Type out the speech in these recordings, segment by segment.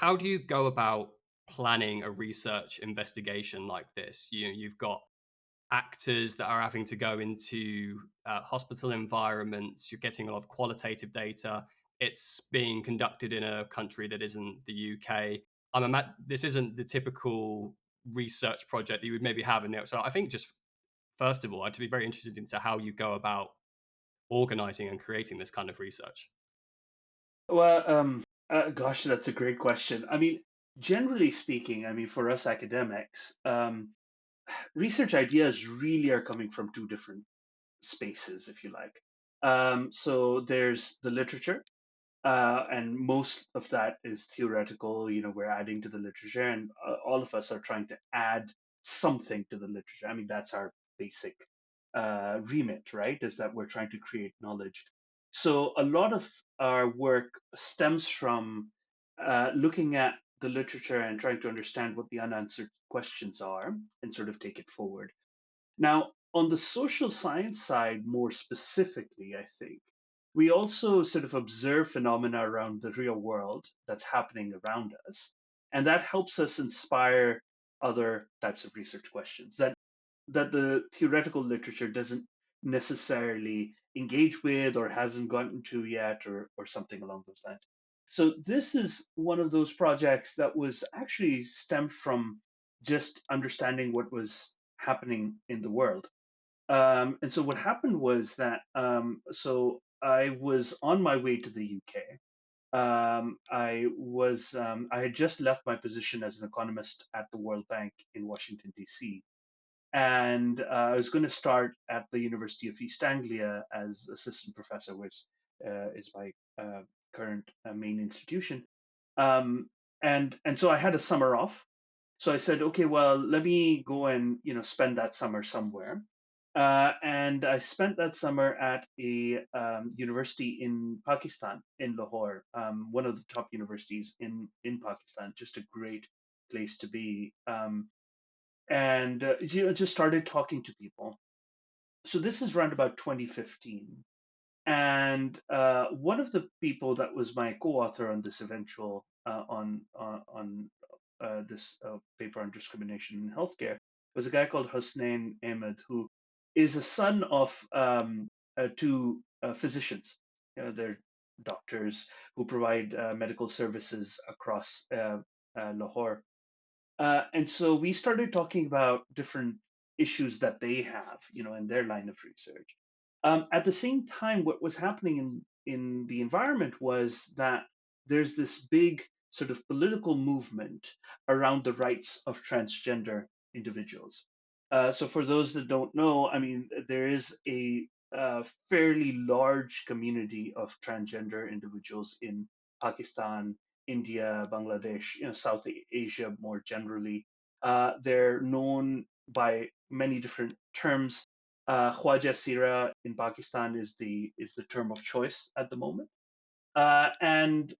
How do you go about planning a research investigation like this? You've got actors that are having to go into hospital environments. You're getting a lot of qualitative data. It's being conducted in a country that isn't the UK. This isn't the typical research project that you would maybe have in there. So I think just first of all, I'd be very interested into how you go about organizing and creating this kind of research. Well, gosh, that's a great question. I mean, generally speaking, I mean, for us academics, research ideas really are coming from two different spaces, if you like. So there's the literature, and most of that is theoretical. We're adding to the literature, and all of us are trying to add something to the literature. I mean, that's our basic remit, right? Is that we're trying to create knowledge. So a lot of our work stems from looking at the literature and trying to understand what the unanswered questions are and sort of take it forward. Now, on the social science side, more specifically, I think, we also sort of observe phenomena around the real world that's happening around us. And that helps us inspire other types of research questions that the theoretical literature doesn't necessarily engage with or hasn't gotten to yet, or something along those lines. So this is one of those projects that was actually stemmed from just understanding what was happening in the world. And so what happened was that so I was on my way to the UK. I had just left my position as an economist at the World Bank in Washington D.C., and I was going to start at the University of East Anglia as assistant professor, which is my current main institution. And so I had a summer off. So I said, okay, well, let me go and spend that summer somewhere. And I spent that summer at a university in Pakistan, in Lahore, one of the top universities in Pakistan. Just a great place to be. And just started talking to people. So this is around about 2015, and one of the people that was my co-author on this eventual on this paper on discrimination in healthcare was a guy called Husnain Ahmed, who is a son of two physicians. They're doctors who provide medical services across Lahore. And so we started talking about different issues that they have, in their line of research. At the same time, what was happening in the environment was that there's this big sort of political movement around the rights of transgender individuals. So for those that don't know, I mean, there is a fairly large community of transgender individuals in Pakistan, India, Bangladesh, South Asia more generally. They're known by many different terms. Khwaja Sira in Pakistan is the term of choice at the moment. And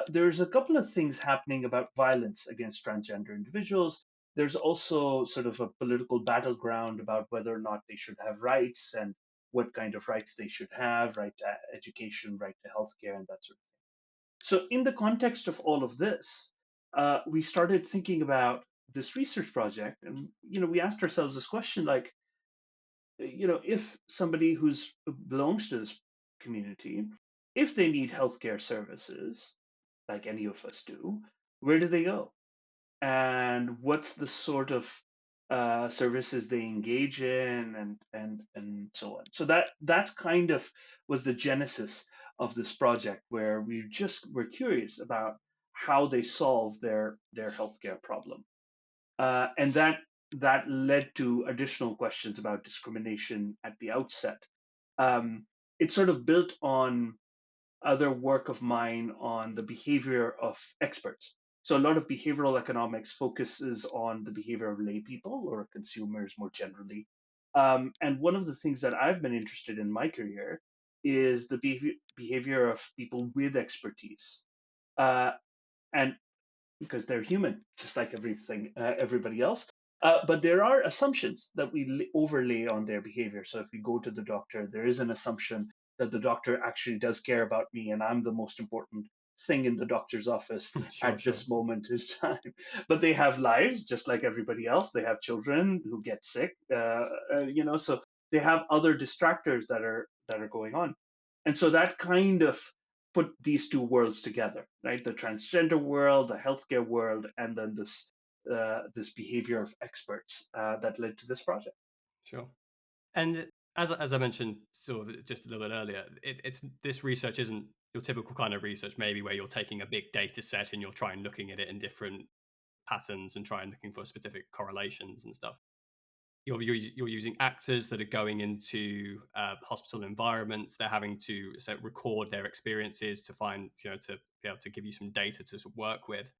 there's a couple of things happening about violence against transgender individuals. There's also sort of a political battleground about whether or not they should have rights and what kind of rights they should have, right to education, right to healthcare, and that sort of thing. So, in the context of all of this, we started thinking about this research project, and we asked ourselves this question, like, if somebody who's belongs to this community, if they need healthcare services, like any of us do, where do they go? And what's the sort of services they engage in, and so on. So that kind of was the genesis of this project, where we just were curious about how they solve their healthcare problem. And that led to additional questions about discrimination at the outset. It sort of built on other work of mine on the behavior of experts. So a lot of behavioral economics focuses on the behavior of lay people or consumers more generally. And one of the things that I've been interested in my career is the behavior of people with expertise. Uh, and because they're human, just like everybody else. But there are assumptions that we overlay on their behavior. So if we go to the doctor, there is an assumption that the doctor actually does care about me, and I'm the most important thing in the doctor's office Sure, at sure. this moment in time. But they have lives just like everybody else. They have children who get sick, so they have other distractors that are going on. And so that kind of put these two worlds together, right? The transgender world, the healthcare world, and then this behavior of experts that led to this project. Sure. And as I mentioned, sort of just a little bit earlier, it's this research isn't your typical kind of research, maybe where you're taking a big data set and you're trying looking at it in different patterns and trying looking for specific correlations and stuff. You're using actors that are going into hospital environments. They're having to record their experiences to find, to be able to give you some data to sort of work with.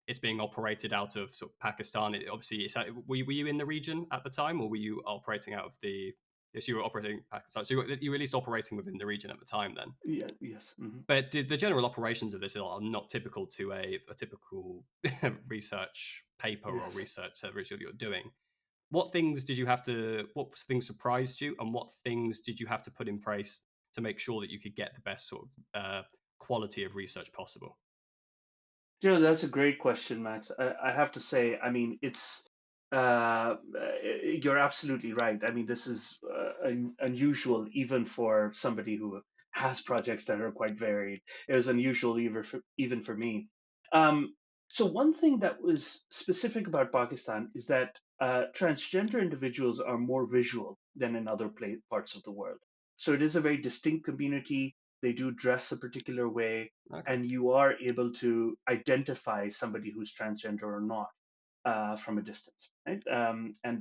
It's being operated out of sort of Pakistan. Obviously, were you in the region at the time, or were you operating out of the? Yes, you were operating Pakistan. So you were at least operating within the region at the time then. Yeah, yes. Hmm. But the general operations of this are not typical to a typical research paper or Yes. research service that you're doing. What things surprised you, and what things did you have to put in place to make sure that you could get the best sort of quality of research possible? That's a great question, Max. I have to say, I mean, you're absolutely right. I mean, this is unusual even for somebody who has projects that are quite varied. It was unusual even for me. Um, so one thing that was specific about Pakistan is that transgender individuals are more visual than in other parts of the world. So it is a very distinct community. They do dress a particular way, Okay, and you are able to identify somebody who's transgender or not from a distance, right? And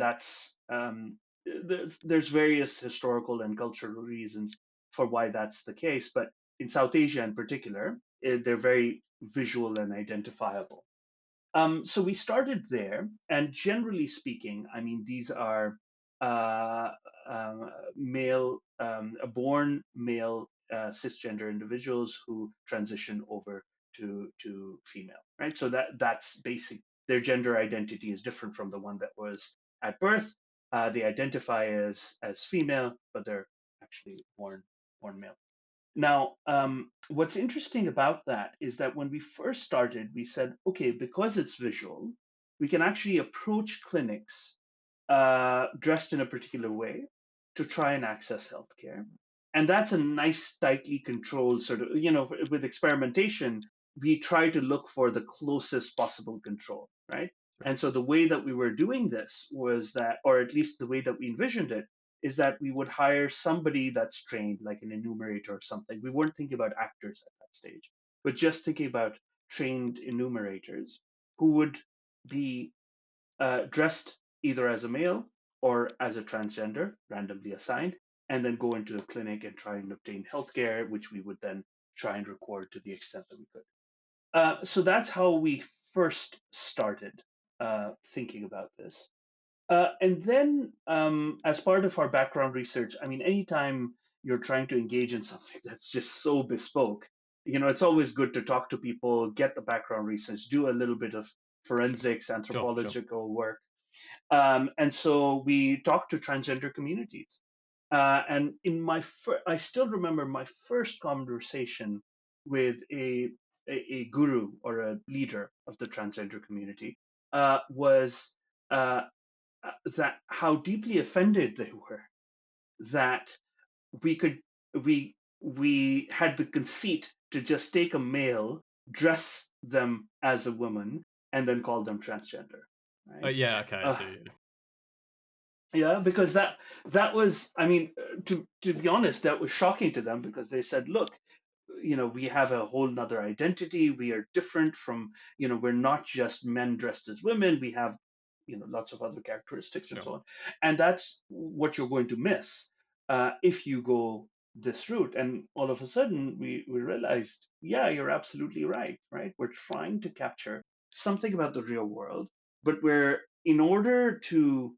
there's various historical and cultural reasons for why that's the case, but in South Asia in particular, they're very visual and identifiable. So we started there, and generally speaking, I mean, these are uh, born male cisgender individuals who transition over to female, right? So that's basic. Their gender identity is different from the one that was at birth. They identify as female, but they're actually born male. Now, what's interesting about that is that when we first started, we said, okay, because it's visual, we can actually approach clinics dressed in a particular way to try and access healthcare. And that's a nice, tightly controlled sort of, with experimentation, we try to look for the closest possible control, right? sure, And so the way that we were doing this was that, or at least the way that we envisioned it, is that we would hire somebody that's trained, like an enumerator or something. We weren't thinking about actors at that stage, but just thinking about trained enumerators who would be dressed either as a male or as a transgender, randomly assigned, and then go into a clinic and try and obtain healthcare, which we would then try and record to the extent that we could. So that's how we first started thinking about this. And then, as part of our background research, I mean, anytime you're trying to engage in something that's just so bespoke, it's always good to talk to people, get the background research, do a little bit of sure, forensics, sure, sure. anthropological work. And so we talked to transgender communities. And I still remember my first conversation with a guru or a leader of the transgender community was. That how deeply offended they were that we could we had the conceit to just take a male, dress them as a woman, and then call them transgender, right? Yeah, okay, I uh, see. yeah, because that was, I mean, to be honest, that was shocking to them, because they said, look, we have a whole nother identity. We are different from, we're not just men dressed as women. We have, lots of other characteristics and Sure. so on. And that's what you're going to miss if you go this route. And all of a sudden, we realized, yeah, you're absolutely right, right? We're trying to capture something about the real world, but in order to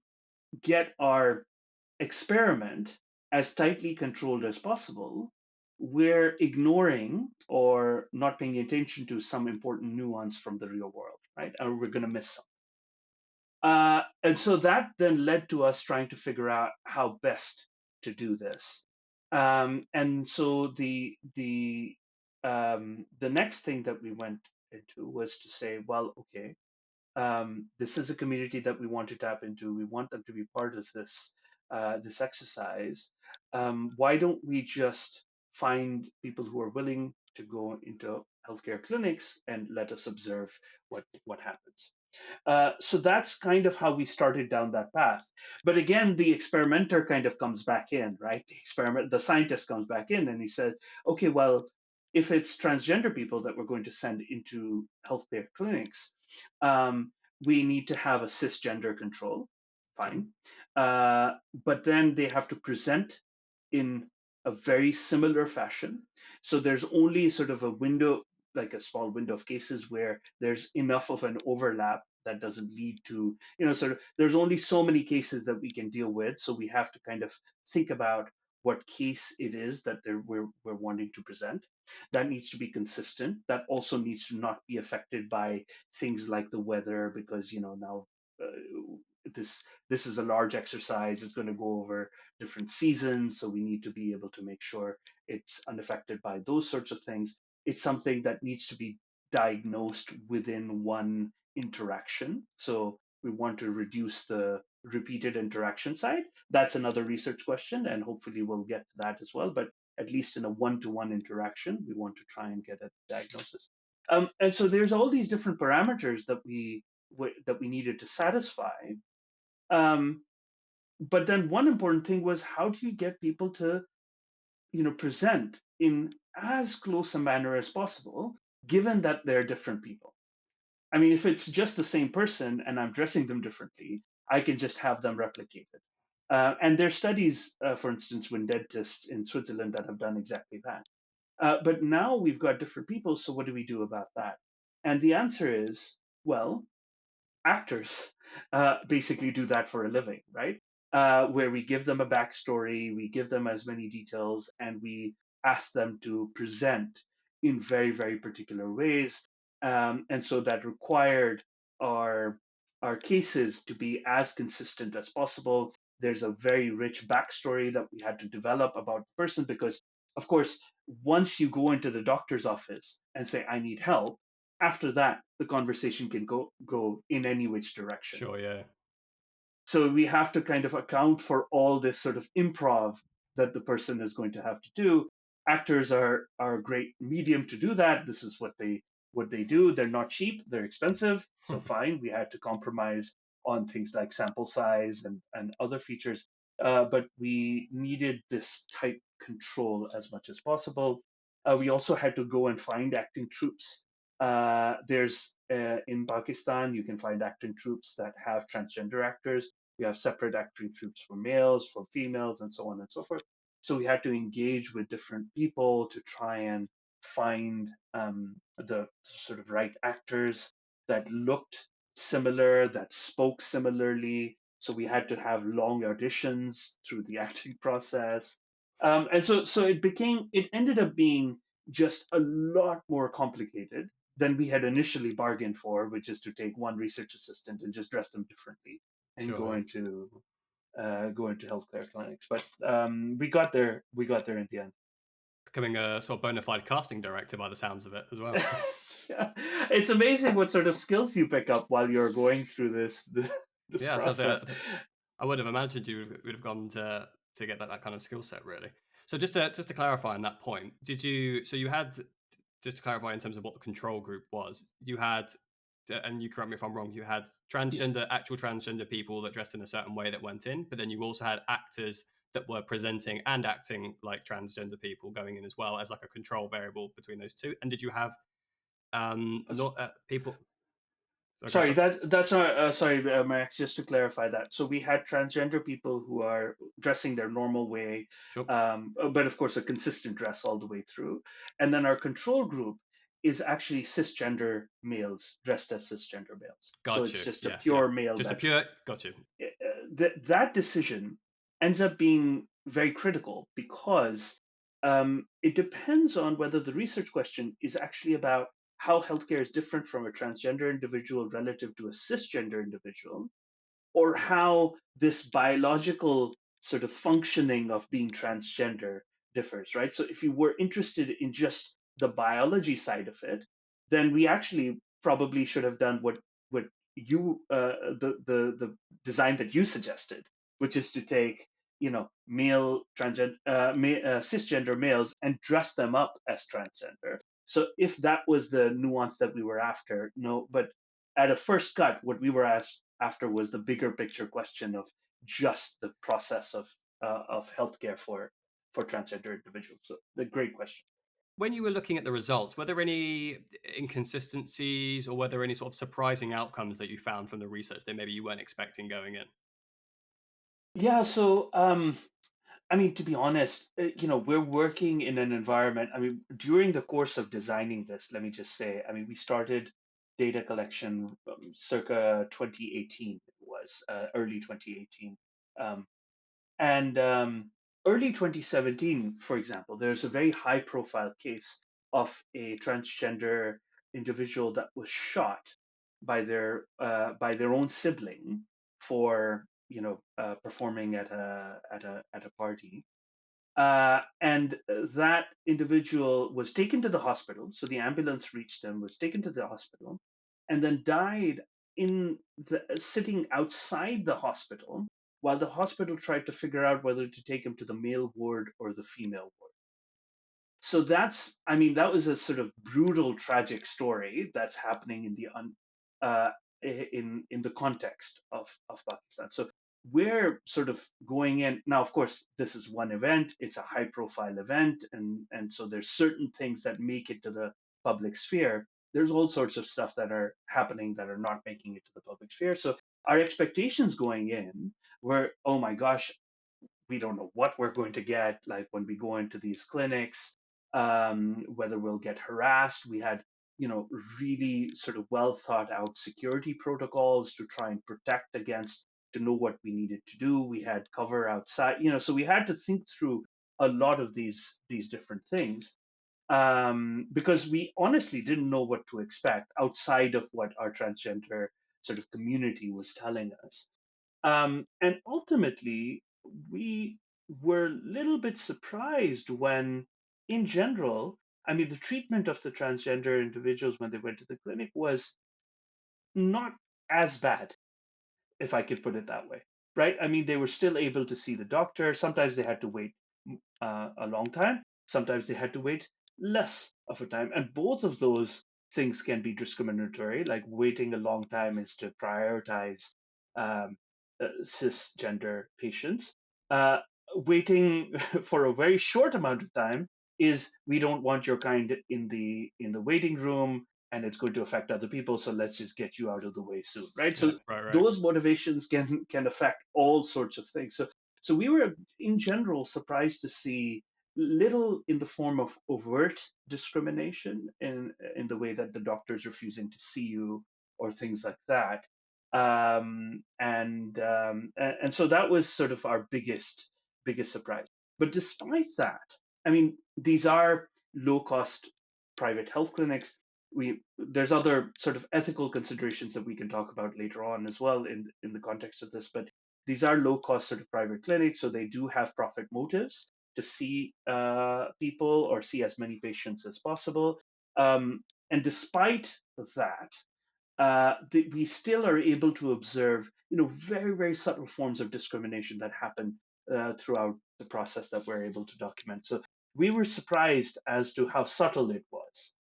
get our experiment as tightly controlled as possible, we're ignoring or not paying attention to some important nuance from the real world, right? Or we're going to miss some. And so that then led to us trying to figure out how best to do this. And so the the next thing that we went into was to say, well, okay, this is a community that we want to tap into. We want them to be part of this exercise. Why don't we just find people who are willing to go into healthcare clinics and let us observe what happens? So that's kind of how we started down that path. But again, the experimenter kind of comes back in, right? The scientist comes back in, and he said, okay, well, if it's transgender people that we're going to send into healthcare clinics, um, we need to have a cisgender control. Sure. Fine. But then they have to present in a very similar fashion. So there's only sort of a window, like a small window of cases where there's enough of an overlap that doesn't lead to, sort of, there's only so many cases that we can deal with. So we have to kind of think about what case it is that we're wanting to present. That needs to be consistent. That also needs to not be affected by things like the weather, because now this is a large exercise. It's going to go over different seasons, so we need to be able to make sure it's unaffected by those sorts of things. It's something that needs to be diagnosed within one interaction. So we want to reduce the repeated interaction side. That's another research question, and hopefully we'll get to that as well. But at least in a one-to-one interaction, we want to try and get a diagnosis. And so there's all these different parameters that we needed to satisfy. Um, but then one important thing was, how do you get people to present in as close a manner as possible, given that they're different people? I mean, if it's just the same person and I'm dressing them differently, I can just have them replicated. And there's studies, for instance, with dentists in Switzerland that have done exactly that. But now we've got different people, so what do we do about that? And the answer is, well, actors basically do that for a living, right? Where we give them a backstory, we give them as many details, and we ask them to present in very, very particular ways. And so that required our our cases to be as consistent as possible. There's a very rich backstory that we had to develop about the person, because, of course, once you go into the doctor's office and say, I need help, after that the conversation can go in any which direction. Sure. Yeah. So we have to kind of account for all this sort of improv that the person is going to have to do. Actors are a great medium to do that. This is what they do. They're not cheap, they're expensive, so fine, we had to compromise on things like sample size and other features. But we needed this tight control as much as possible. We also had to go and find acting troops. There's in Pakistan, you can find acting troops that have transgender actors. We have separate acting troops for males, for females, and so on and so forth. So we had to engage with different people to try and find the sort of right actors that looked similar, that spoke similarly. So we had to have long auditions through the acting process. And so it ended up being just a lot more complicated than we had initially bargained for, which is to take one research assistant and just dress them differently and Sure. Yeah. go into healthcare clinics. But we got there. We got there in the end. Becoming a sort of bona fide casting director by the sounds of it as well. Yeah. It's amazing what sort of skills you pick up while you're going through this Yeah. So process. I would have imagined you would have gone to get that kind of skill set really. So just to clarify on that point, did you? So you had, just to clarify in terms of what the control group was, you had, and you correct me if I'm wrong, you had Yes. actual transgender people that dressed in a certain way that went in, but then you also had actors that were presenting and acting like transgender people going in as well as like a control variable between those two. And did you have not people? So go Sorry, for it. that's not sorry, Max. Just to clarify that, so we had transgender people who are dressing their normal way, Sure. but of course a consistent dress all the way through, and then our control group is actually cisgender males dressed as cisgender males. So Got it's you. just a Yeah. Yeah. pure male Just a that pure. Got you. that decision ends up being very critical, because it depends on whether the research question is actually about how healthcare is different from a transgender individual relative to a cisgender individual, or how this biological sort of functioning of being transgender differs, right? So if you were interested in just the biology side of it, then we actually probably should have done what you the design that you suggested, which is to take male cisgender males and dress them up as transgender. So if that was the nuance that we were after, no, but at a first cut, what we were after was the bigger picture question of just the process of healthcare for transgender individuals. So the great question. When you were looking at the results, were there any inconsistencies or were there any sort of surprising outcomes that you found from the research that maybe you weren't expecting going in? Yeah, so I mean, to be honest, we're working in an environment. I mean, during the course of designing this, let me just say, I mean, we started data collection circa 2018. It was early 2018, um, and early 2017, for example, there's a very high-profile case of a transgender individual that was shot by their own sibling for performing at a party, and that individual was taken to the hospital. So the ambulance reached him, was taken to the hospital, and then died sitting outside the hospital while the hospital tried to figure out whether to take him to the male ward or the female ward. So I mean, that was a sort of brutal, tragic story that's happening uh, in the context of Pakistan. So we're sort of going in now. Of course, this is one event; it's a high-profile event, and so there's certain things that make it to the public sphere. There's all sorts of stuff that are happening that are not making it to the public sphere. So our expectations going in were, oh my gosh, we don't know what we're going to get, like when we go into these clinics, whether we'll get harassed. We had really sort of well thought out security protocols to try and protect against, to know what we needed to do. We had cover outside, so we had to think through a lot of these different things, because we honestly didn't know what to expect outside of what our transgender sort of community was telling us. And ultimately, we were a little bit surprised when, in general, I mean, the treatment of the transgender individuals when they went to the clinic was not as bad, if I could put it that way, right? I mean, they were still able to see the doctor. Sometimes they had to wait a long time. Sometimes they had to wait less of a time. And both of those things can be discriminatory. Like waiting a long time is to prioritize um, cisgender patients. Waiting for a very short amount of time is, we don't want your kind in the waiting room, and it's going to affect other people, so let's just get you out of the way soon, right? Yeah, So right, right. those motivations can affect all sorts of things. So we were in general surprised to see little in the form of overt discrimination in the way that the doctor's refusing to see you or things like that. And so that was sort of our biggest surprise. But despite that, I mean, these are low cost private health clinics. There's other sort of ethical considerations that we can talk about later on as well in the context of this, but these are low cost sort of private clinics, so they do have profit motives to see people or see as many patients as possible. And despite that, we still are able to observe, very, very subtle forms of discrimination that happen throughout the process that we're able to document. So we were surprised as to how subtle it was,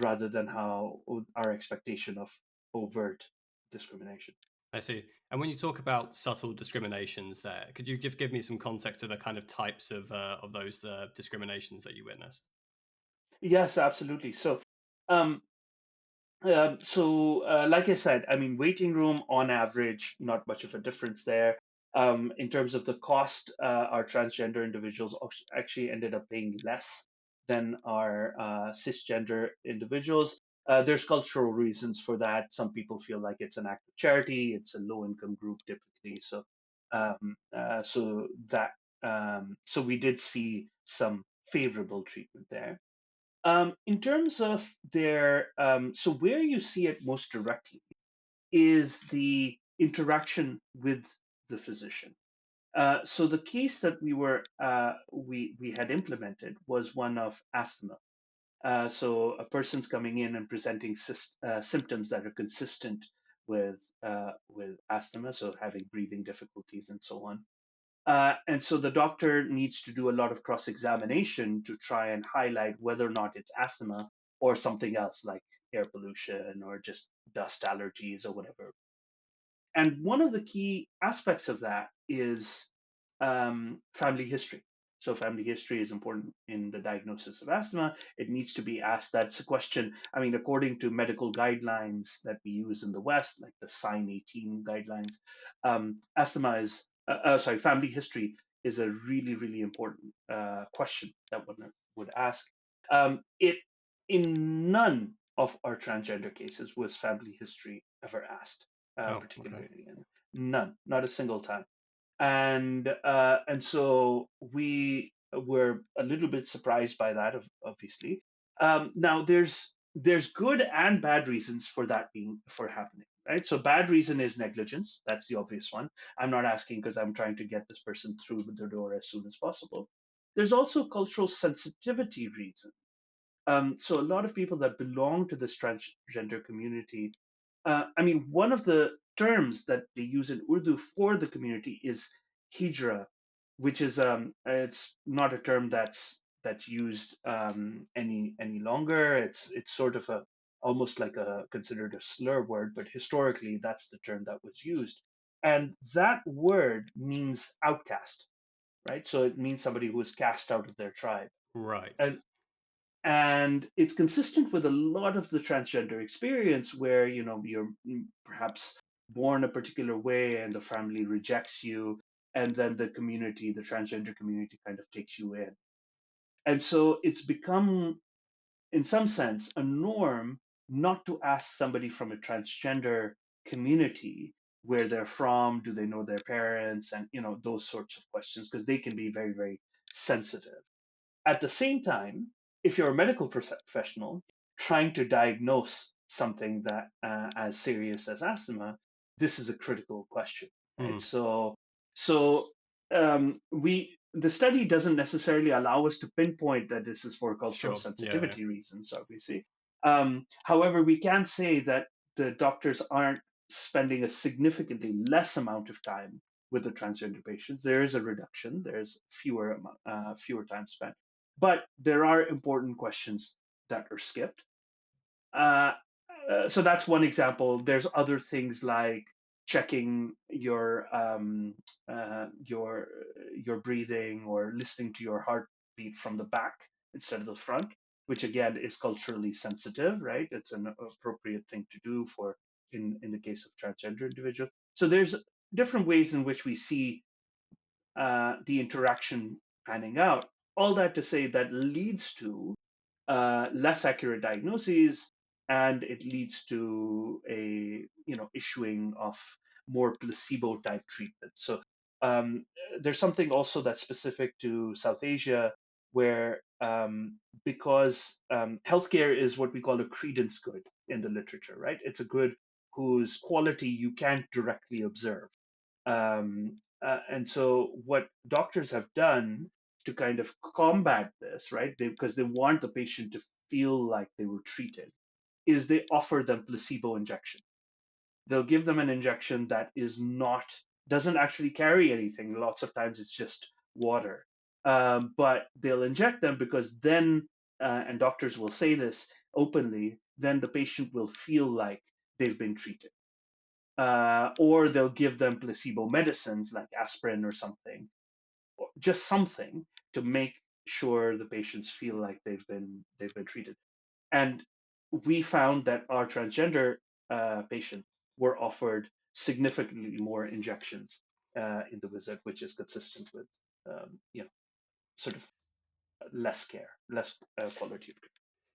rather than how our expectation of overt discrimination. I see. And when you talk about subtle discriminations there, could you give me some context to the kind of types of those discriminations that you witnessed? Yes, absolutely. Um, like I said, I mean, waiting room on average, not much of a difference there. In terms of the cost, our transgender individuals actually ended up paying less than our cisgender individuals. There's cultural reasons for that. Some people feel like it's an act of charity. It's a low-income group typically, so we did see some favorable treatment there. In terms of so where you see it most directly is the interaction with the physician. So the case that we had implemented was one of asthma. So a person's coming in and presenting symptoms that are consistent with asthma, so having breathing difficulties and so on. And so the doctor needs to do a lot of cross examination to try and highlight whether or not it's asthma or something else like air pollution or just dust allergies or whatever. And one of the key aspects of that is family history. So, family history is important in the diagnosis of asthma. It needs to be asked. That's a question. I mean, according to medical guidelines that we use in the West, like the Sign 18 guidelines, asthma is, sorry, family history is a really, really important question that one would ask. It in none of our transgender cases was family history ever asked, Oh, okay. particularly in none, not a single time. And so we were a little bit surprised by that, obviously. Now there's good and bad reasons for that being for happening, right? So bad reason is negligence. That's the obvious one. I'm not asking because I'm trying to get this person through the door as soon as possible. There's also cultural sensitivity reason. So a lot of people that belong to this transgender community, I mean, one of the terms that they use in Urdu for the community is hijra, which is it's not a term that's used any longer. It's sort of a almost like a considered a slur word, but historically that's the term that was used, and that word means outcast, right? So it means somebody who is cast out of their tribe. Right. And and it's consistent with a lot of the transgender experience where you're perhaps born a particular way and the family rejects you, and then the transgender community kind of takes you in. And so it's become, in some sense, a norm not to ask somebody from a transgender community where they're from, do they know their parents, and those sorts of questions, because they can be very, very sensitive. At the same time, if you're a medical professional trying to diagnose something that as serious as asthma, this is a critical question, right? Hmm. So we the study doesn't necessarily allow us to pinpoint that this is for cultural Sure. Yeah. Yeah. sensitivity reasons, obviously. However, we can say that the doctors aren't spending a significantly less amount of time with the transgender patients. There is a reduction. There's fewer time spent, but there are important questions that are skipped. Uh, so that's one example. There's other things like checking your breathing or listening to your heartbeat from the back instead of the front, which again is culturally sensitive, right? It's an appropriate thing to do for in the case of transgender individuals. So there's different ways in which we see the interaction panning out. All that to say that leads to less accurate diagnoses, and it leads to a issuing of more placebo type treatment. So um, there's something also that's specific to South Asia where because healthcare is what we call a credence good in the literature, right? It's a good whose quality you can't directly observe. And so what doctors have done to kind of combat this, right? Because they want the patient to feel like they were treated, is they offer them placebo injection. They'll give them an injection that is not doesn't actually carry anything. Lots of times it's just water, but they'll inject them because then, and doctors will say this openly, then the patient will feel like they've been treated, or they'll give them placebo medicines like aspirin or something, or just something to make sure the patients feel like they've been treated. And we found that our transgender patients were offered significantly more injections in the visit, which is consistent with sort of less care, less quality of care.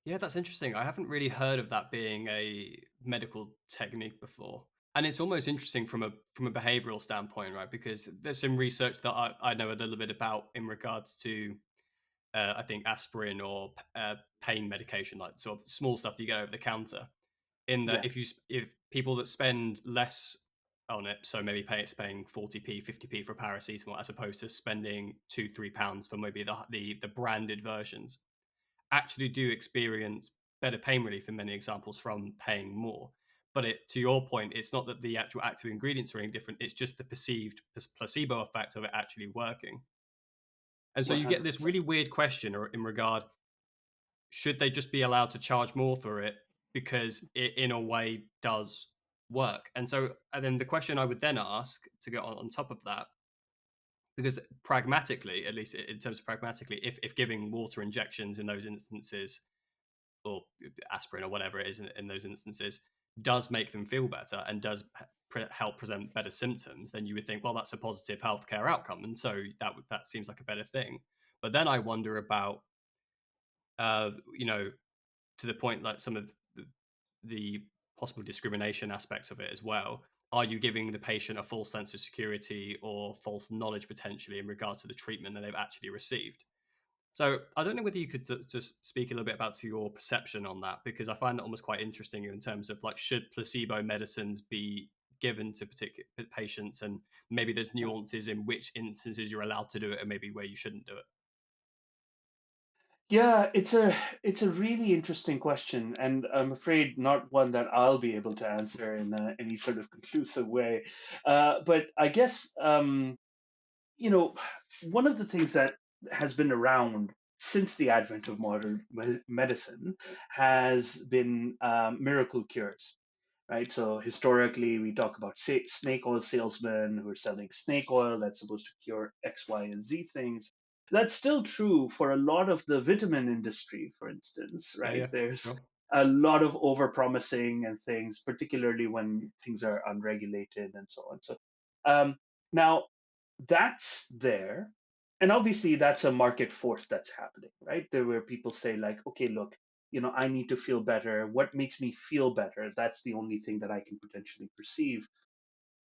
Yeah, that's interesting. I haven't really heard of that being a medical technique before. And it's almost interesting from a behavioral standpoint, right? Because there's some research that I know a little bit about in regards to I think aspirin or pain medication, like sort of small stuff you get over the counter. In that, Yeah, if people that spend less on it, so maybe paying 40p, 50p for paracetamol, as opposed to spending £2-3 for maybe the branded versions, actually do experience better pain relief in many examples from paying more. But to your point, it's not that the actual active ingredients are any different. It's just the perceived placebo effect of it actually working. And so you get this 100%. really weird question in regard, should they just be allowed to charge more for it because it in a way does work? And then the question I would then ask to get on top of that, because pragmatically, at least in terms of pragmatically, if giving water injections in those instances, or aspirin or whatever it is in those instances, does make them feel better and does help present better symptoms, then you would think, well, that's a positive healthcare outcome, and so that seems like a better thing. But then I wonder about, you know, to the point, like some of the possible discrimination aspects of it as well. Are you giving the patient a false sense of security or false knowledge potentially in regards to the treatment that they've actually received? So I don't know whether you could just speak a little bit about your perception on that, because I find that almost quite interesting in terms of like, should placebo medicines be given to particular patients, and maybe there's nuances in which instances you're allowed to do it and maybe where you shouldn't do it. Yeah, it's a really interesting question, and I'm afraid not one that I'll be able to answer in any sort of conclusive way. But I guess you know, one of the things that has been around since the advent of modern medicine has been miracle cures, right? So historically, we talk about snake oil salesmen who are selling snake oil that's supposed to cure X, Y, and Z things. That's still true for a lot of the vitamin industry, for instance, Yeah, right? yeah, There's sure. a lot of overpromising and things, particularly when things are unregulated and so on. So um, now that's there. And obviously, that's a market force that's happening, right? There where people say, like, okay, look, I need to feel better. What makes me feel better? That's the only thing that I can potentially perceive.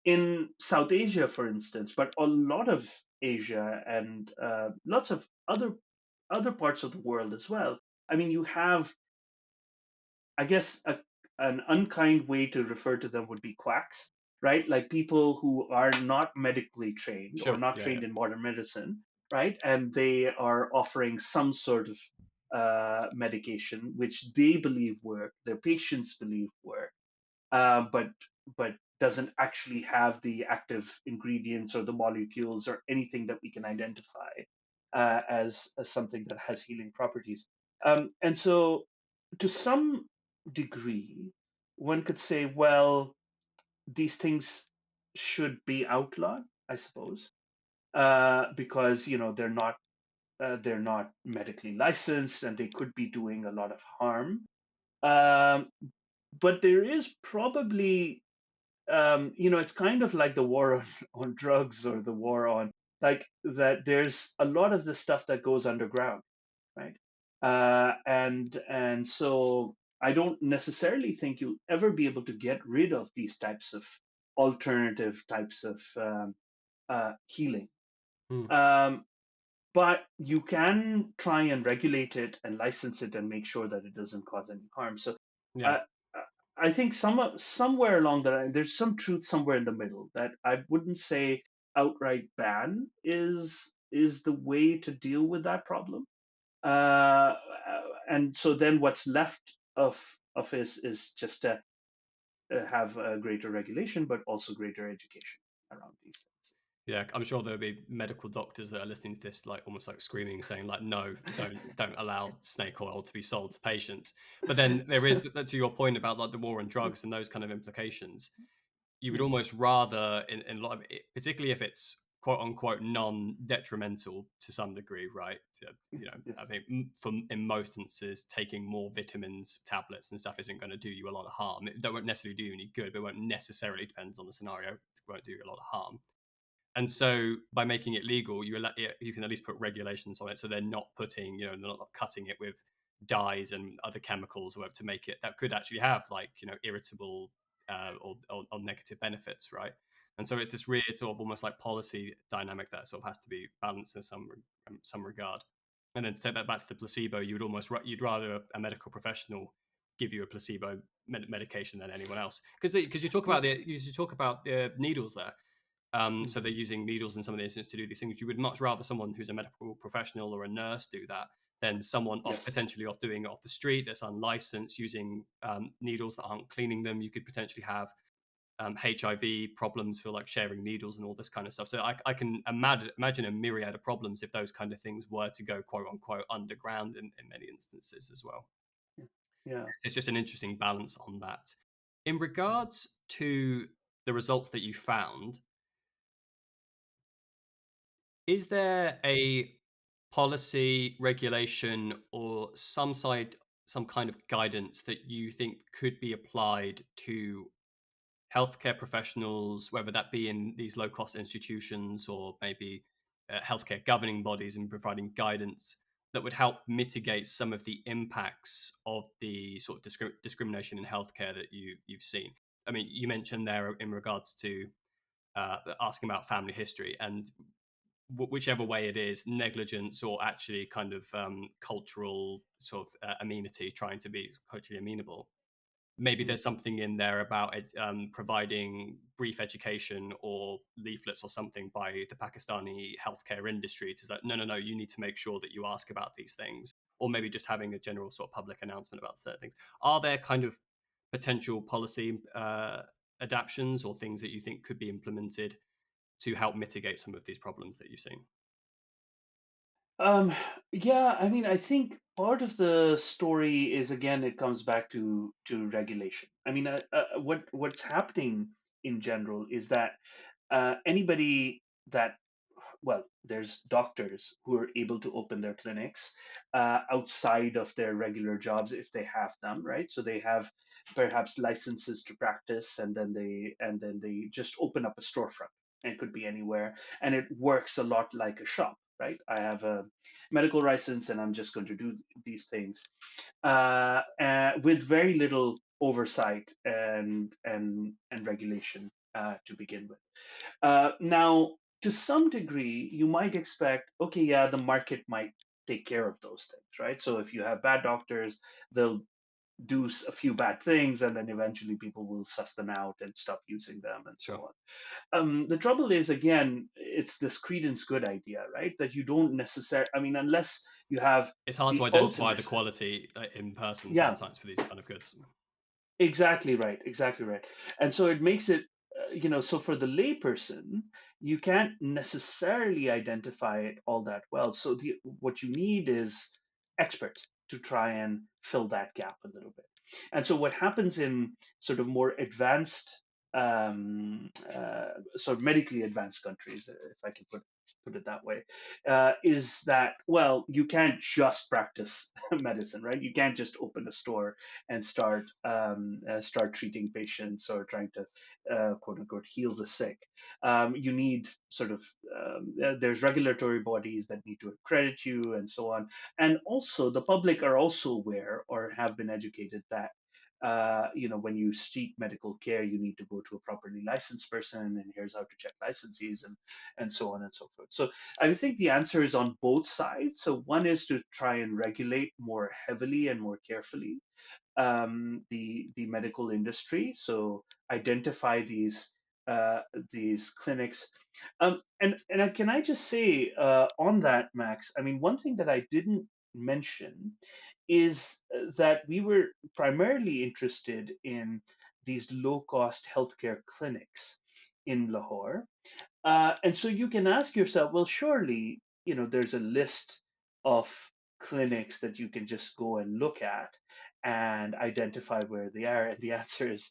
In South Asia, for instance, but a lot of Asia and lots of other parts of the world as well. I mean, you have, I guess, an unkind way to refer to them would be quacks, right? Like people who are not medically trained or Sure. not Yeah, yeah. trained in modern medicine, right? And they are offering some sort of medication which they believe work, their patients believe work, but doesn't actually have the active ingredients or the molecules or anything that we can identify as something that has healing properties. And so, to some degree, one could say, well, these things should be outlawed, I suppose, because they're not medically licensed and they could be doing a lot of harm. Um, but there is probably it's kind of like the war on drugs or the war on like that. There's a lot of the stuff that goes underground, right? And so I don't necessarily think you'll ever be able to get rid of these types of alternative types of healing. Hmm. Um, but you can try and regulate it and license it and make sure that it doesn't cause any harm. So Yeah. uh, I think somewhere along the line, there's some truth somewhere in the middle that I wouldn't say outright ban is the way to deal with that problem. Uh, and so then what's left of is just to have a greater regulation, but also greater education around these things. Yeah, I'm sure there'll be medical doctors that are listening to this, like almost like screaming, saying like, "No, don't allow snake oil to be sold to patients." But then there is, to your point about like the war on drugs and those kind of implications. You would Mm, almost rather, in a lot of it, particularly if it's quote unquote non-detrimental to some degree, right? yes. I think in most instances, taking more vitamins, tablets, and stuff isn't going to do you a lot of harm. It won't necessarily do you any good, but it won't necessarily, depends on the scenario, it won't do you a lot of harm. And so by making it legal, you can at least put regulations on it, so they're not putting, they're not cutting it with dyes and other chemicals or whatever to make it that could actually have like irritable or negative benefits, right? And so it's this weird sort of almost like policy dynamic that sort of has to be balanced in some regard. And then to take that back to the placebo, you'd rather a medical professional give you a placebo medication than anyone else, because Yeah. you talk about the needles there. So Mm, they're using needles in some of the instances to do these things. You would much rather someone who's a medical professional or a nurse do that then someone Yes. potentially off doing it off the street that's unlicensed, using needles that aren't cleaning them. You could potentially have HIV problems for like sharing needles and all this kind of stuff. So I can imagine a myriad of problems if those kind of things were to go quote unquote underground in many instances as well. Yeah. It's just an interesting balance on that. In regards to the results that you found, is there a policy, regulation, or some kind of guidance that you think could be applied to healthcare professionals, whether that be in these low cost institutions or maybe healthcare governing bodies, and providing guidance that would help mitigate some of the impacts of the sort of discrimination in healthcare that you've seen? I mean, you mentioned there in regards to asking about family history, and whichever way it is, negligence or actually kind of cultural sort of amenity, trying to be culturally amenable. Maybe Mm. there's something in there about it, providing brief education or leaflets or something by the Pakistani healthcare industry to that, no, no, no, you need to make sure that you ask about these things. Or maybe just having a general sort of public announcement about certain things. Are there kind of potential policy adaptions or things that you think could be implemented to help mitigate some of these problems that you've seen? Um, yeah, I mean, I think part of the story is again, it comes back to regulation. I mean, what's happening in general is that anybody that well, there's doctors who are able to open their clinics outside of their regular jobs if they have them, right? So they have perhaps licenses to practice, and then they just open up a storefront, and it could be anywhere, and it works a lot like a shop, right? I have a medical license, and I'm just going to do these things with very little oversight and regulation to begin with. Now, to some degree, you might expect, okay, yeah, the market might take care of those things, right? So if you have bad doctors, they'll do a few bad things, and then eventually people will suss them out and stop using them, and so Sure. on. The trouble is, again, it's this credence good idea, right? That you don't necessarily, I mean, unless you have It's hard to the identify ultimate, the quality in person yeah, sometimes for these kind of goods. exactly right, exactly right. And so it makes it, so for the layperson, you can't necessarily identify it all that well. So what you need is experts to try and fill that gap a little bit. And so what happens in sort of more advanced, sort of medically advanced countries, if I can put it that way, is that, well, you can't just practice medicine, right? You can't just open a store and start treating patients or trying to quote unquote heal the sick. You need sort of there's regulatory bodies that need to accredit you and so on, and also the public are also aware or have been educated that. When you seek medical care, you need to go to a properly licensed person, and here's how to check licenses, and so on and so forth. So I think the answer is on both sides. So one is to try and regulate more heavily and more carefully the medical industry. So identify these clinics. Can I just say on that, Max? I mean, one thing that I didn't mention is that we were primarily interested in these low cost healthcare clinics in Lahore, and so you can ask yourself, well, surely, there's a list of clinics that you can just go and look at and identify where they are. And the answer is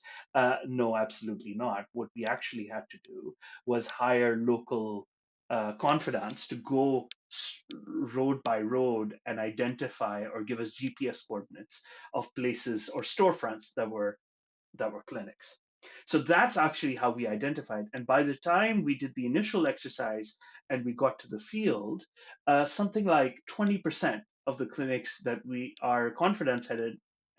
no, absolutely not. What we actually had to do was hire local confidants to go road by road and identify or give us GPS coordinates of places or storefronts that were clinics. So that's actually how we identified. And by the time we did the initial exercise and we got to the field, something like 20% of the clinics that our confidence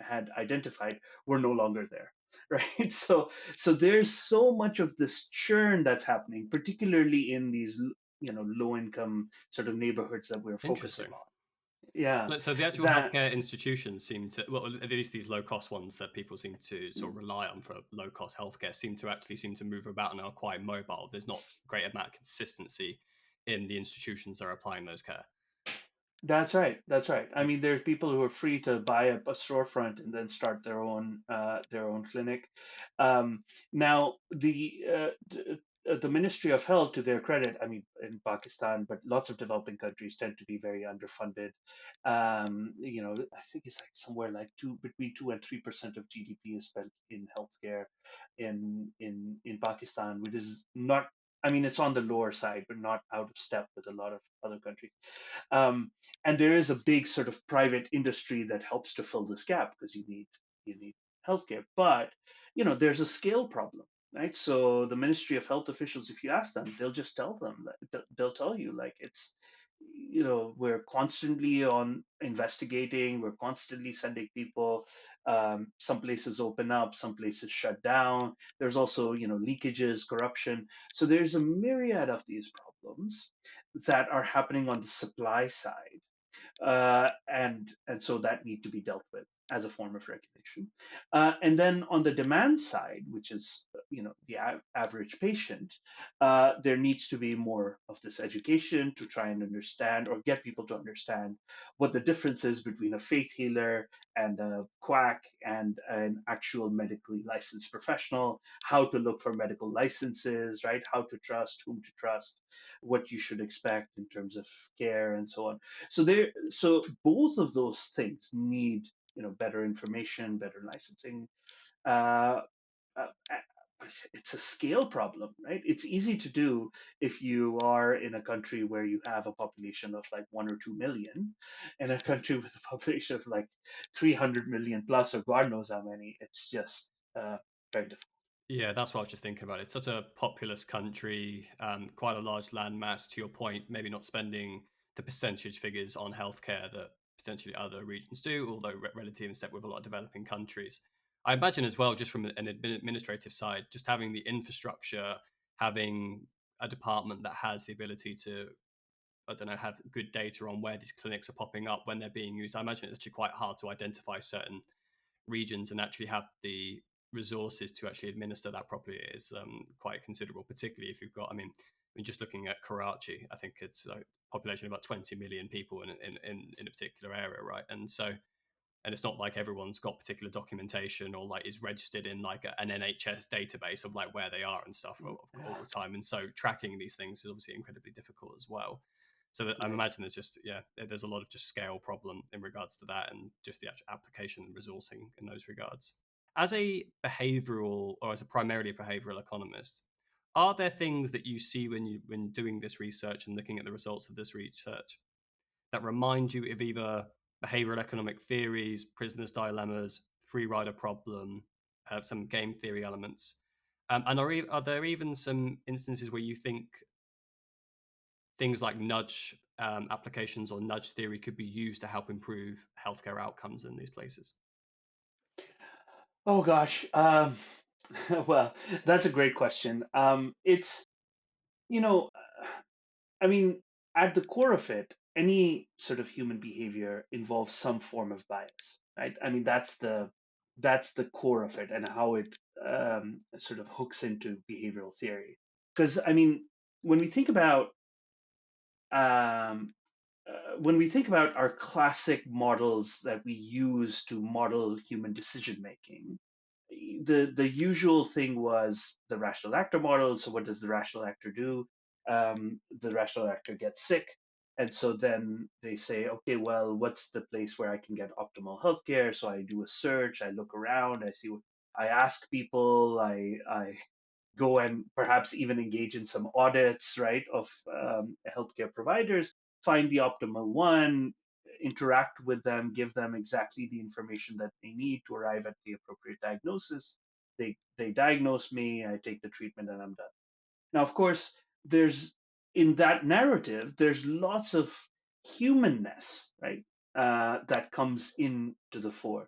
had identified were no longer there. Right. So there's so much of this churn that's happening, particularly in these low income sort of neighborhoods that we're focusing Interesting. on. Yeah. So the actual That healthcare institutions seem to, well, at least these low cost ones that people seem to sort of rely on for low cost healthcare, seem to move about and are quite mobile. There's not great amount of consistency in the institutions that are applying those care. That's right. That's right. I It's- mean, there's people who are free to buy a storefront and then start their own clinic. Now, the Ministry of Health, to their credit, I mean, in Pakistan, but lots of developing countries tend to be very underfunded. I think it's like somewhere like between 2 and 3% of GDP is spent in healthcare in Pakistan, which is not. I mean, it's on the lower side, but not out of step with a lot of other countries. Um, and there is a big sort of private industry that helps to fill this gap because you need healthcare. But there's a scale problem, right? So the Ministry of Health officials, if you ask them, they'll just tell them that they'll tell you like it's we're constantly on investigating, we're constantly sending people. Some places open up, some places shut down. There's also leakages, corruption. So there's a myriad of these problems that are happening on the supply side, and so that need to be dealt with as a form of regulation. And then on the demand side, which is the average patient, there needs to be more of this education to try and understand or get people to understand what the difference is between a faith healer and a quack and an actual medically licensed professional, how to look for medical licenses, right? How to trust, whom to trust, what you should expect in terms of care, and so on. So both of those things need better information, better licensing. Uh, uh, it's a scale problem, right? It's easy to do if you are in a country where you have a population of like 1 or 2 million. In a country with a population of like 300 million plus, or God knows how many. It's just very difficult. Yeah, that's what I was just thinking about. It's such a populous country, quite a large landmass. To your point, maybe not spending the percentage figures on healthcare that potentially other regions do, although relative in step with a lot of developing countries. I imagine as well, just from an administrative side, just having the infrastructure, having a department that has the ability to, I don't know, have good data on where these clinics are popping up when they're being used. I imagine it's actually quite hard to identify certain regions and actually have the resources to actually administer that properly is quite considerable, particularly if you've got, I mean, just looking at Karachi, I think it's a population of about 20 million people in a particular area, right? And so, and it's not like everyone's got particular documentation or like is registered in like an NHS database of like where they are and stuff all Yeah, the time. And so tracking these things is obviously incredibly difficult as well. So that, I right. imagine there's just, yeah, there's a lot of just scale problem in regards to that and just the actual application and resourcing in those regards. As a behavioral or as a primarily behavioral economist, are there things that you see when doing this research and looking at the results of this research that remind you of either behavioral economic theories, prisoners' dilemmas, free rider problem, some game theory elements? And are there even some instances where you think things like nudge applications or nudge theory could be used to help improve healthcare outcomes in these places? Oh gosh. Well, that's a great question. It's you know I mean, at the core of it, any sort of human behavior involves some form of bias, right? I mean, that's the core of it, and how it sort of hooks into behavioral theory. Because I mean, when we think about um, our classic models that we use to model human decision making, the usual thing was the rational actor model. So what does the rational actor do? The rational actor gets sick, and so then they say, okay, well, what's the place where I can get optimal healthcare? So I do a search, I look around, I see, I ask people, I go and perhaps even engage in some audits, right, of healthcare providers, find the optimal one, interact with them, give them exactly the information that they need to arrive at the appropriate diagnosis. They diagnose me, I take the treatment, and I'm done. Now, of course, there's in that narrative, there's lots of humanness, right, that comes into the fore,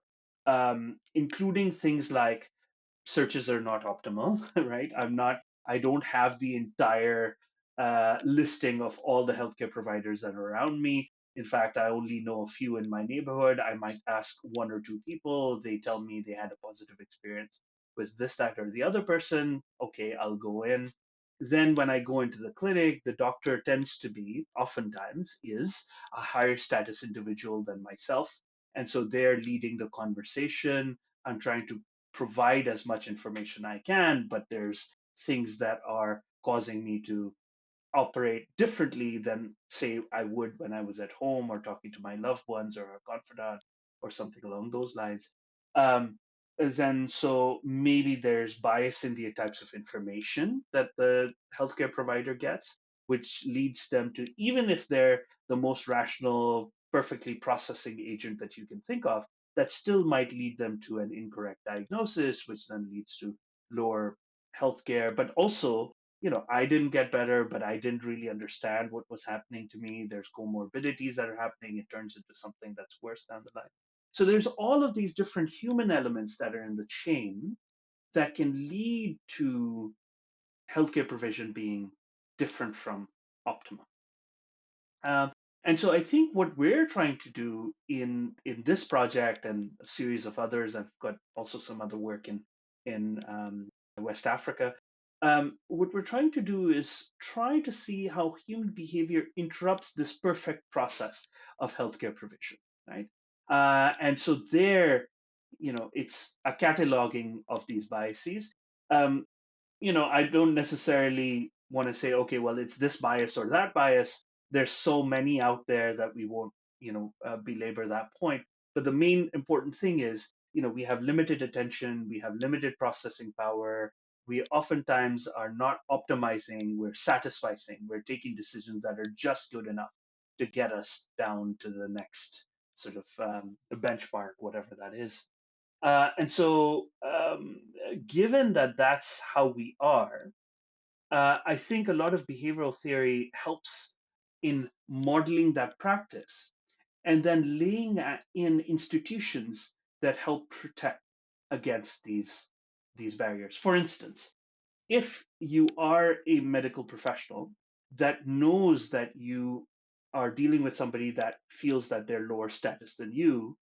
including things like searches are not optimal, right? I don't have the entire listing of all the healthcare providers that are around me. In fact, I only know a few in my neighborhood. I might ask 1 or 2 people. They tell me they had a positive experience with this, that, or the other person. Okay, I'll go in. Then when I go into the clinic, the doctor tends to be, oftentimes, is a higher status individual than myself. And so they're leading the conversation. I'm trying to provide as much information I can, but there's things that are causing me to operate differently than, say, I would when I was at home or talking to my loved ones or a confidant or something along those lines. Um, then so maybe there's bias in the types of information that the healthcare provider gets, which leads them to, even if they're the most rational, perfectly processing agent that you can think of, that still might lead them to an incorrect diagnosis, which then leads to lower healthcare, but also, I didn't get better, but I didn't really understand what was happening to me. There's comorbidities that are happening. It turns into something that's worse down the line. So there's all of these different human elements that are in the chain that can lead to healthcare provision being different from optimum. Um, and so I think what we're trying to do in this project and a series of others, I've got also some other work in West Africa. What we're trying to do is try to see how human behavior interrupts this perfect process of healthcare provision, right? And so there, it's a cataloging of these biases. Um, I don't necessarily want to say, okay, well, it's this bias or that bias. There's so many out there that we won't, belabor that point. But the main important thing is, we have limited attention, we have limited processing power. We oftentimes are not optimizing, we're satisficing, we're taking decisions that are just good enough to get us down to the next sort of the benchmark, whatever that is. And so, given that that's how we are, I think a lot of behavioral theory helps in modeling that practice and then laying in institutions that help protect against these barriers. For instance, if you are a medical professional that knows that you are dealing with somebody that feels that they're lower status than you,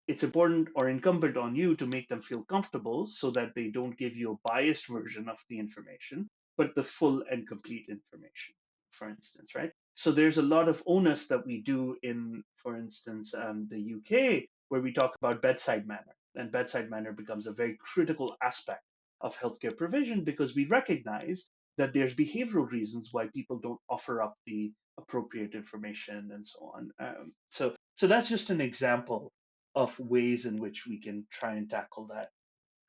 it's important or incumbent on you to make them feel comfortable so that they don't give you a biased version of the information, but the full and complete information, for instance, right? So there's a lot of onus that we do in, for instance, the UK, where we talk about bedside manner. And bedside manner becomes a very critical aspect of healthcare provision because we recognize that there's behavioral reasons why people don't offer up the appropriate information and so on. So that's just an example of ways in which we can try and tackle that.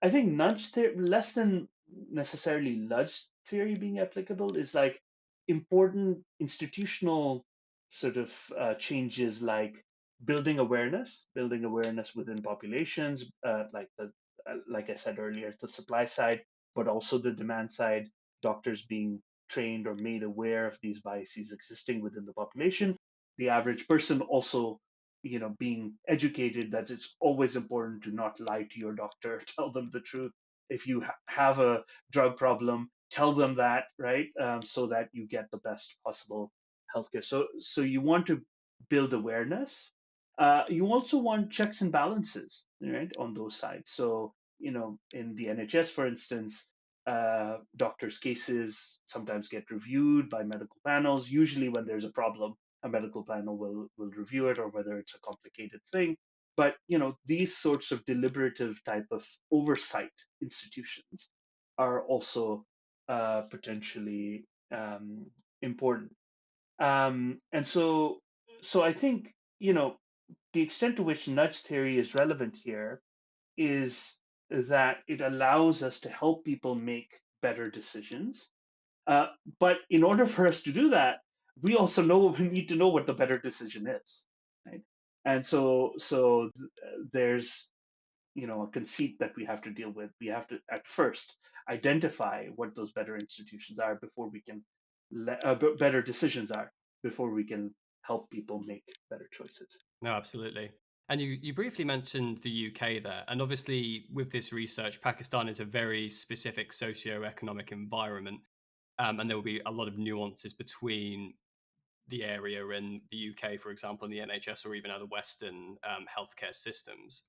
I think less than necessarily nudge theory being applicable, is like important institutional sort of changes, like building awareness within populations, like I said earlier, the supply side, but also the demand side, doctors being trained or made aware of these biases existing within the population. The average person also, being educated that it's always important to not lie to your doctor, tell them the truth. If you have a drug problem, tell them that, right? So that you get the best possible healthcare. So you want to build awareness. You also want checks and balances, right, on those sides. So, in the NHS, for instance, doctors' cases sometimes get reviewed by medical panels. Usually, when there's a problem, a medical panel will review it, or whether it's a complicated thing. But these sorts of deliberative type of oversight institutions are also potentially important. And so I think, the extent to which nudge theory is relevant here is that it allows us to help people make better decisions. Uh, but in order for us to do that, we also know we need to know what the better decision is, right? And there's, a conceit that we have to deal with. We have to at first identify what those better institutions are before we can better decisions are before we can help people make better choices. No, absolutely. And you briefly mentioned the UK there. And obviously, with this research, Pakistan is a very specific socio-economic environment. And there will be a lot of nuances between the area and the UK, for example, in the NHS or even other Western healthcare systems.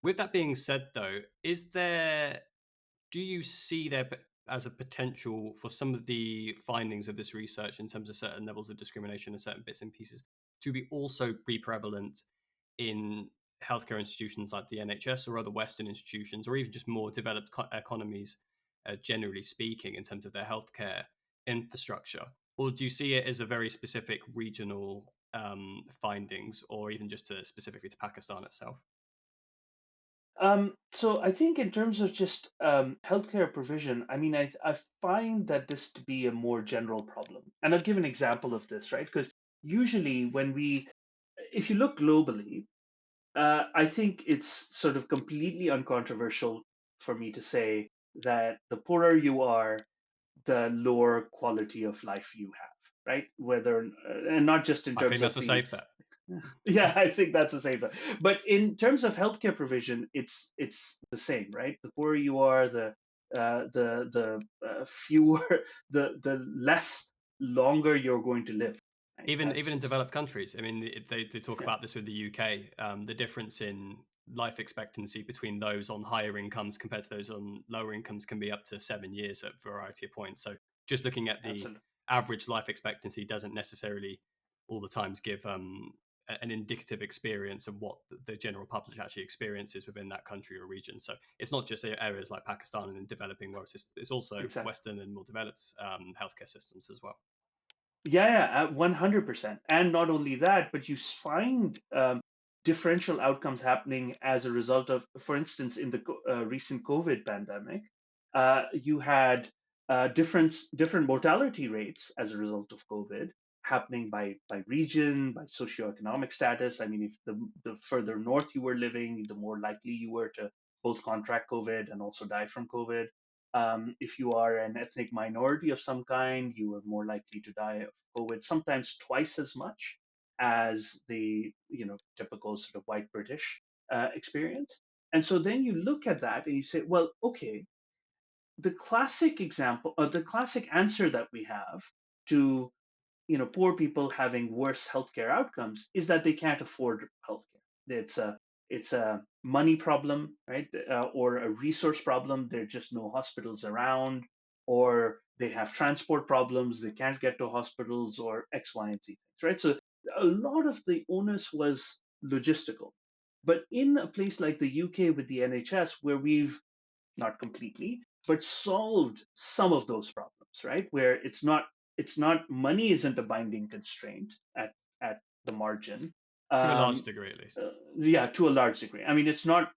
With that being said, though, do you see there as a potential for some of the findings of this research in terms of certain levels of discrimination and certain bits and pieces to be also be prevalent in healthcare institutions like the NHS or other Western institutions, or even just more developed economies, generally speaking, in terms of their healthcare infrastructure? Or do you see it as a very specific regional findings, or even just specifically to Pakistan itself? So I think in terms of just healthcare provision, I mean, I find that this to be a more general problem. And I'll give an example of this, right? Because usually if you look globally, I think it's sort of completely uncontroversial for me to say that the poorer you are, the lower quality of life you have, right? And not just in I think terms that's of a the safe bet. yeah, I think that's the same. But in terms of healthcare provision, it's the same, right? The poorer you are, the fewer, the less longer you're going to live. Right? Even That's in just developed countries, I mean, they talk yeah, about this with the UK. The difference in life expectancy between those on higher incomes compared to those on lower incomes can be up to 7 years at a variety of points. So just looking at the absolutely, average life expectancy doesn't necessarily all the times give an indicative experience of what the general public actually experiences within that country or region. So it's not just areas like Pakistan and in developing world, it's also exactly. Western and more developed healthcare systems as well. Yeah, yeah, 100%. And not only that, but you find differential outcomes happening as a result of, for instance, in the recent COVID pandemic, you had different mortality rates as a result of COVID happening by region, by socioeconomic status. I mean, if the further north you were living, the more likely you were to both contract COVID and also die from COVID. If you are an ethnic minority of some kind, you are more likely to die of COVID, sometimes twice as much as the typical sort of white British experience. And so then you look at that and you say, well, okay, the classic example, or the classic answer that we have to poor people having worse healthcare outcomes is that they can't afford healthcare. It's a money problem, right? Or a resource problem. There are just no hospitals around, or they have transport problems. They can't get to hospitals, or X, Y, and Z things, right? So a lot of the onus was logistical. But in a place like the UK with the NHS, where we've not completely, but solved some of those problems, right? Where it's not money isn't a binding constraint at the margin. To a large Um, degree, at least. yeah, to a large degree. I mean, it's not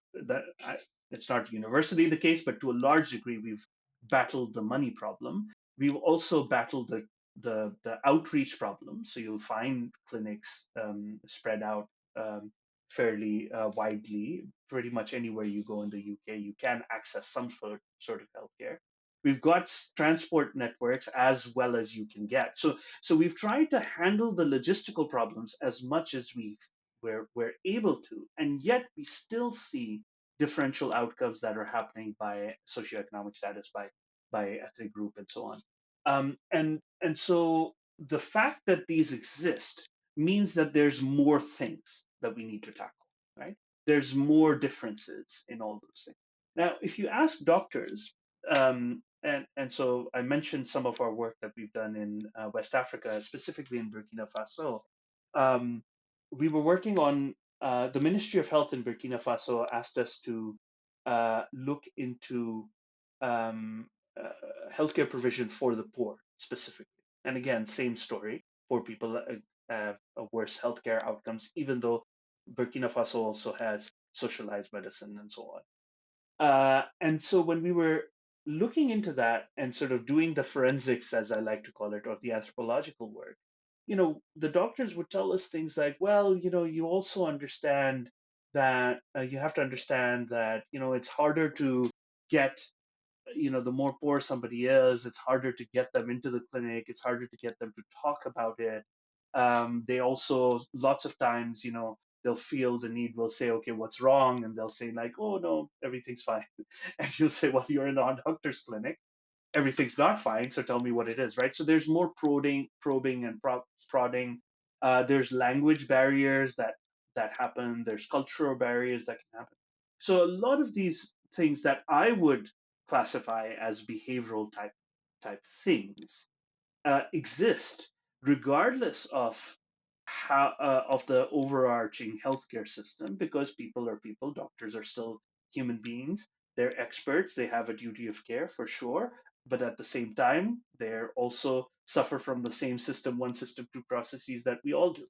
universally the case, but to a large degree, we've battled the money problem. We've also battled the outreach problem. So you'll find clinics spread out fairly widely. Pretty much anywhere you go in the UK, you can access some sort of healthcare. We've got transport networks as well as you can get. So we've tried to handle the logistical problems as much as we're able to, and yet we still see differential outcomes that are happening by socioeconomic status, by ethnic group, and so on. And so the fact that these exist means that there's more things that we need to tackle, right? There's more differences in all those things. Now, if you ask doctors, and so I mentioned some of our work that we've done in West Africa, specifically in Burkina Faso. Um, we were working on the Ministry of Health in Burkina Faso asked us to look into um, uh, healthcare provision for the poor specifically. And again, same story. Poor people have worse healthcare outcomes, even though Burkina Faso also has socialized medicine and so on. And so when we were looking into that and sort of doing the forensics, as I like to call it, or the anthropological work, the doctors would tell us things like, well, you also understand that you have to understand that, it's harder to get, the more poor somebody is, it's harder to get them into the clinic, it's harder to get them to talk about it. They also, lots of times, they'll feel the need, will say, okay, what's wrong? And they'll say, like, oh, no, everything's fine. And you'll say, well, you're in a doctor's clinic, everything's not fine, so tell me what it is, right? So there's more probing and prodding. There's language barriers that happen. There's cultural barriers that can happen. So a lot of these things that I would classify as behavioral type things exist regardless of how of the overarching healthcare system, because people are people, doctors are still human beings, they're experts, they have a duty of care for sure, but at the same time they're also suffer from the same system one, system two processes that we all do.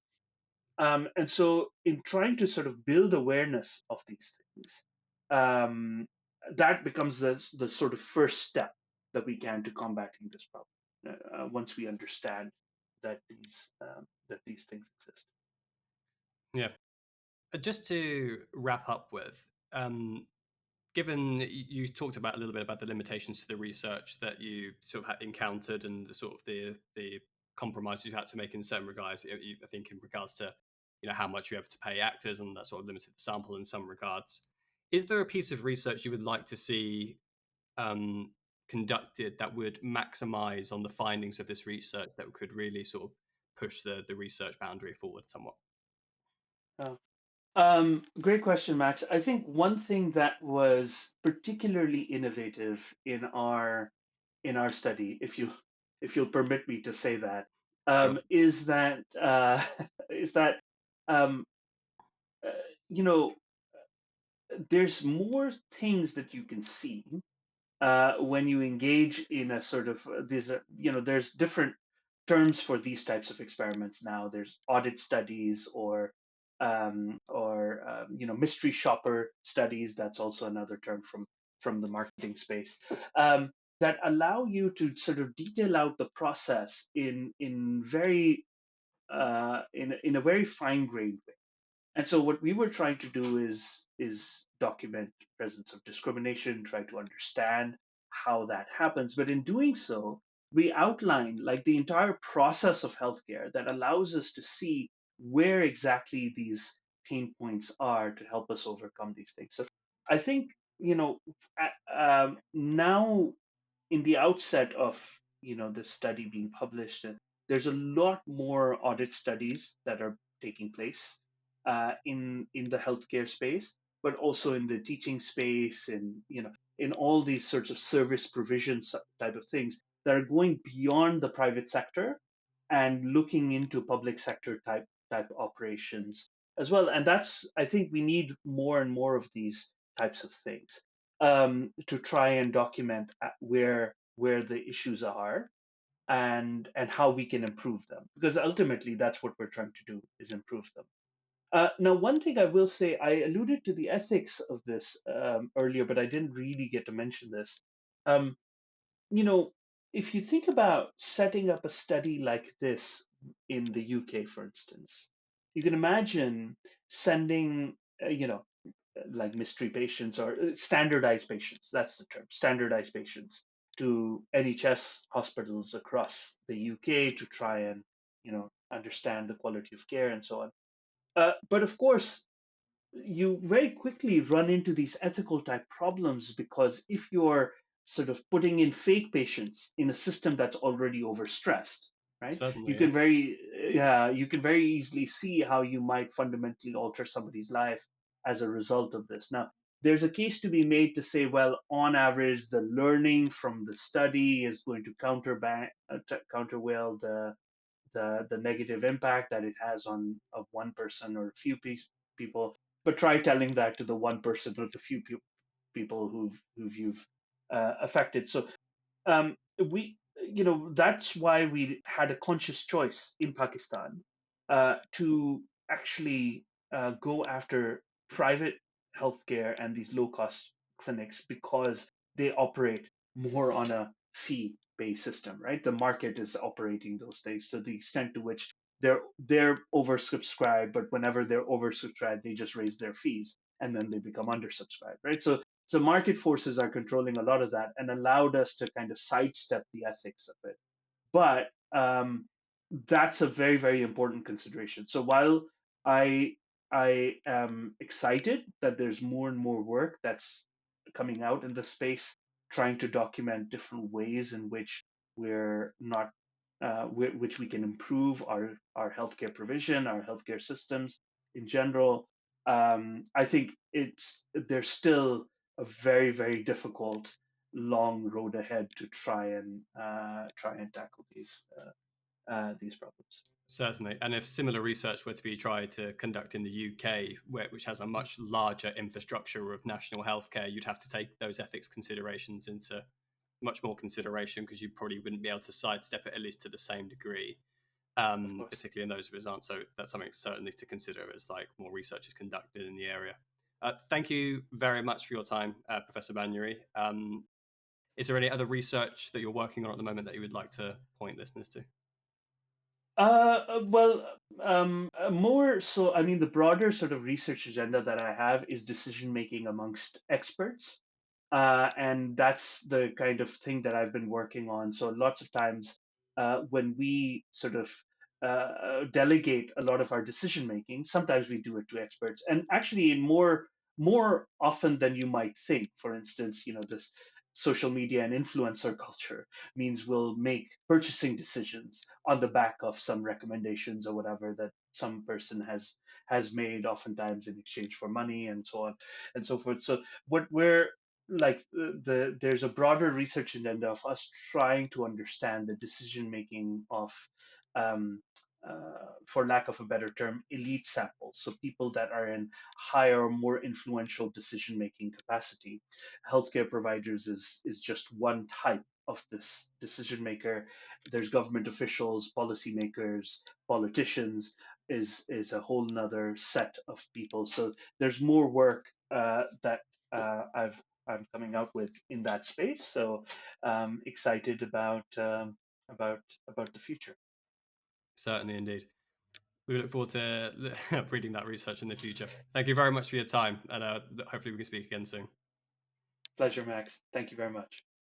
And so, in trying to sort of build awareness of these things, um, that becomes the sort of first step that we can to combating this problem. Once we understand that these things exist. Yeah. Just to wrap up with, given you talked about a little bit about the limitations to the research that you sort of had encountered and the sort of the compromises you had to make in certain regards, I think in regards to how much you're able to pay actors and that sort of limited the sample in some regards. Is there a piece of research you would like to see um, conducted that would maximize on the findings of this research that could really sort of push the research boundary forward somewhat? Uh, Great question, Max. I think one thing that was particularly innovative in our study, if you'll permit me to say that, Sure. is that is that um, uh, you know there's more things that you can see when you engage in a sort of these there's different terms for these types of experiments now. There's audit studies or mystery shopper studies. That's also another term from the marketing space, that allow you to sort of detail out the process in very in a very fine grained way. And so what we were trying to do is document presence of discrimination, try to understand how that happens. But in doing so, we outline like the entire process of healthcare that allows us to see where exactly these pain points are to help us overcome these things. So I think, now in the outset of this study being published, there's a lot more audit studies that are taking place in the healthcare space, but also in the teaching space, and in all these sorts of service provision type of things that are going beyond the private sector and looking into public sector type operations as well. And that's, I think we need more and more of these types of things to try and document where the issues are and how we can improve them, because ultimately that's what we're trying to do, is improve them. Now, one thing I will say, I alluded to the ethics of this earlier, but I didn't really get to mention this. Um, you know, if you think about setting up a study like this in the UK, for instance, you can imagine sending, like mystery patients or standardized patients, that's the term, standardized patients to NHS hospitals across the UK to try and, understand the quality of care and so on. But of course, you very quickly run into these ethical type problems, because if you're sort of putting in fake patients in a system that's already overstressed, right, Certainly, you yeah. can very yeah, you can very easily see how you might fundamentally alter somebody's life as a result of this. Now, there's a case to be made to say, well, on average, the learning from the study is going to countervail the negative impact that it has on of one person or a few people. But try telling that to the one person or the few people who've you've affected. So that's why we had a conscious choice in Pakistan to actually go after private healthcare and these low cost clinics, because they operate more on a fee based system, right? The market is operating those things to the extent to which they're oversubscribed, but whenever they're oversubscribed, they just raise their fees and then they become undersubscribed, right? So market forces are controlling a lot of that and allowed us to kind of sidestep the ethics of it. But that's a very, very important consideration. So while I I am excited that there's more and more work that's coming out in the space, trying to document different ways in which we're not which we can improve our healthcare provision, our healthcare systems in general. I think there's still a very, very difficult long road ahead to try and tackle these problems. Certainly. And if similar research were to be tried to conduct in the UK, which has a much larger infrastructure of national healthcare, you'd have to take those ethics considerations into much more consideration because you probably wouldn't be able to sidestep it at least to the same degree, Of course. particularly in those results. So that's something certainly to consider as like more research is conducted in the area. Thank you very much for your time, Professor Banuri. Is there any other research that you're working on at the moment that you would like to point listeners to? Well, more so, I mean, the broader sort of research agenda that I have is decision making amongst experts. And that's the kind of thing that I've been working on. So lots of times when we sort of delegate a lot of our decision making, sometimes we do it to experts, and actually in more often than you might think. For instance, this social media and influencer culture means we'll make purchasing decisions on the back of some recommendations or whatever that some person has made, oftentimes in exchange for money and so on and so forth. So what we're like there's a broader research agenda of us trying to understand the decision making of um, for lack of a better term, elite samples, so people that are in higher or more influential decision making capacity. Healthcare providers is just one type of this decision maker. There's government officials, policymakers, politicians is a whole nother set of people. So there's more work that I'm coming out with in that space. So excited about the future. Certainly, indeed. We look forward to reading that research in the future. Thank you very much for your time, and hopefully we can speak again soon. Pleasure, Max. Thank you very much.